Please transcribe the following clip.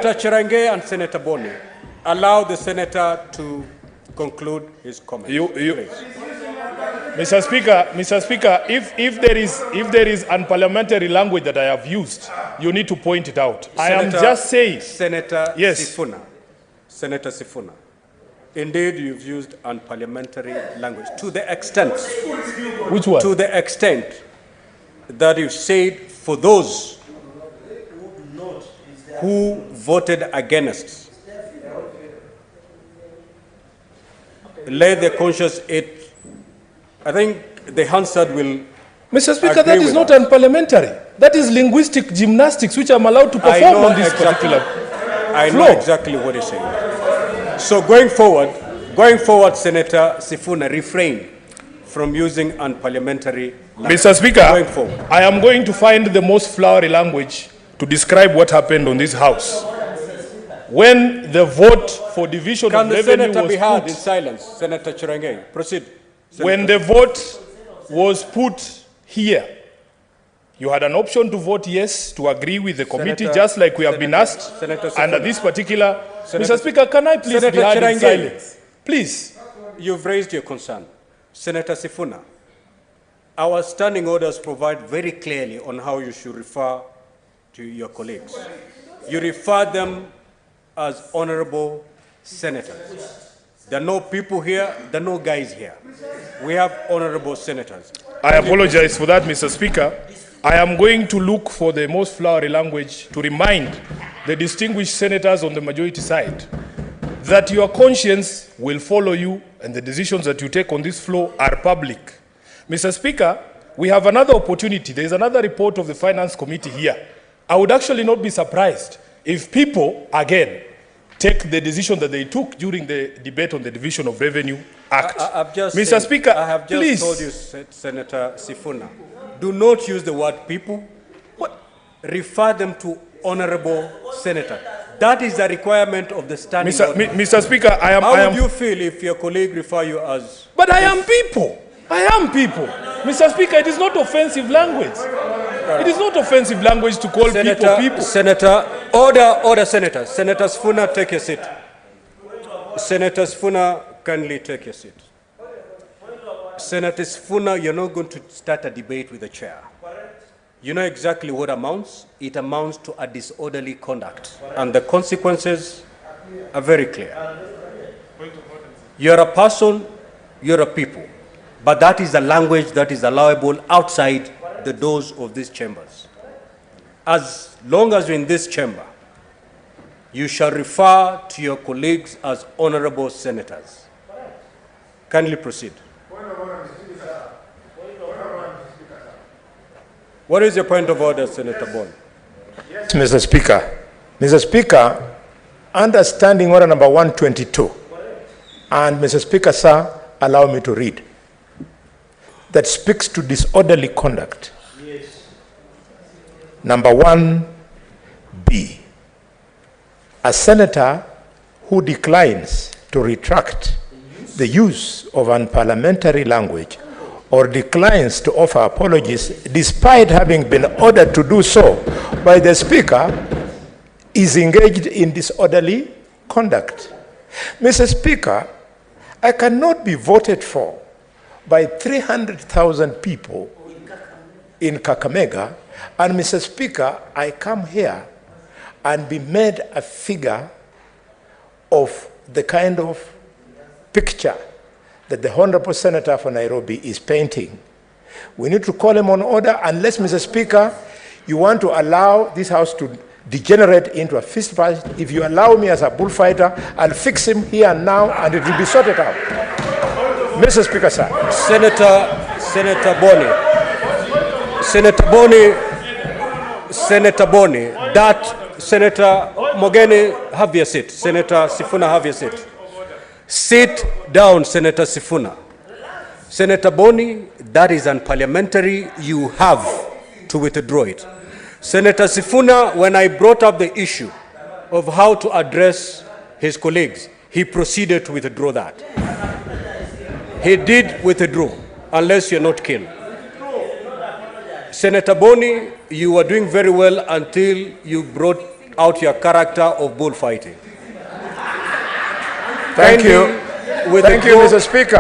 Senator Cherangay and Senator Boni, allow the senator to conclude his comment. Mr. Speaker, if there is unparliamentary language that I have used, you need to point it out. I am just saying. Senator yes. Senator Sifuna, indeed you've used unparliamentary language to the extent. Which one? To the extent that you said for those who voted against, let their conscience eat. I think the Hansard will. Mr. Speaker, that is not unparliamentary. That is linguistic gymnastics which I'm allowed to perform on this particular floor. I know exactly what you're saying. So going forward, Senator Sifuna, refrain from using unparliamentary language. Mr. Speaker, I am going to find the most flowery language to describe what happened on this House. When the vote for division of revenue was put... Can the senator be heard in silence? Senator Cherangay, proceed. Senator. When the vote was put here, you had an option to vote yes, to agree with the committee, just like we have been asked under this particular... Mr. Speaker, can I please be heard in silence? Please. You've raised your concern. Senator Sifuna, our standing orders provide very clearly on how you should refer to your colleagues. You refer them as honorable senators. There are no people here, there are no guys here. We have honorable senators. I apologize for that, Mr. Speaker. I am going to look for the most flowery language to remind the distinguished senators on the majority side that your conscience will follow you and the decisions that you take on this floor are public. Mr. Speaker, we have another opportunity. There is another report of the Finance Committee here. I would actually not be surprised if people, again, take the decision that they took during the debate on the Division of Revenue Act. Mr. Speaker, I have just please. told you, Senator Sifuna, do not use the word people. What? Refer them to honorable senator. That is the requirement of the standing order. Mr. Speaker, How would you feel if your colleague refer you as... But I am people. I am people. Mr. Speaker, it is not offensive language. It is not offensive language to call people. Senator, order, Senator. Senator Sifuna, take your seat. Senator Sifuna, kindly take your seat. Senator Sifuna, you're not going to start a debate with the chair. You know exactly what amounts. It amounts to a disorderly conduct. And the consequences are very clear. You're a person, you're a people. But that is the language that is allowable outside the doors of these chambers. As long as you're in this chamber, you shall refer to your colleagues as honorable senators. Kindly proceed. What is your point of order, Senator Boni? Yes, Mr. Speaker. Mr. Speaker, under Standing Order number 122, and Mr. Speaker, sir, allow me to read, that speaks to disorderly conduct. Yes. Number 1B, a senator who declines to retract the use of unparliamentary language or declines to offer apologies despite having been ordered to do so by the Speaker is engaged in disorderly conduct. Mr. Speaker, I cannot be voted for by 300,000 people in Kakamega, and Mr. Speaker, I come here and be made a figure of the kind of picture that the Honorable Senator for Nairobi is painting. We need to call him on order unless, Mr. Speaker, you want to allow this House to degenerate into a fist fight. If you allow me as a bullfighter, I'll fix him here and now and it will be sorted out. Mr. Speaker, sir. Senator Boni, that Senator Mogeni, have your seat. Senator Sifuna, have your seat. Sit down, Senator Sifuna. Senator Boni, that is unparliamentary. You have to withdraw it. Senator Sifuna, when I brought up the issue of how to address his colleagues, he proceeded to withdraw that. He did withdraw, unless you're not keen. Senator Boni, you were doing very well until you brought out your character of bullfighting. Thank you. With Thank the you, vote- Mr. Speaker.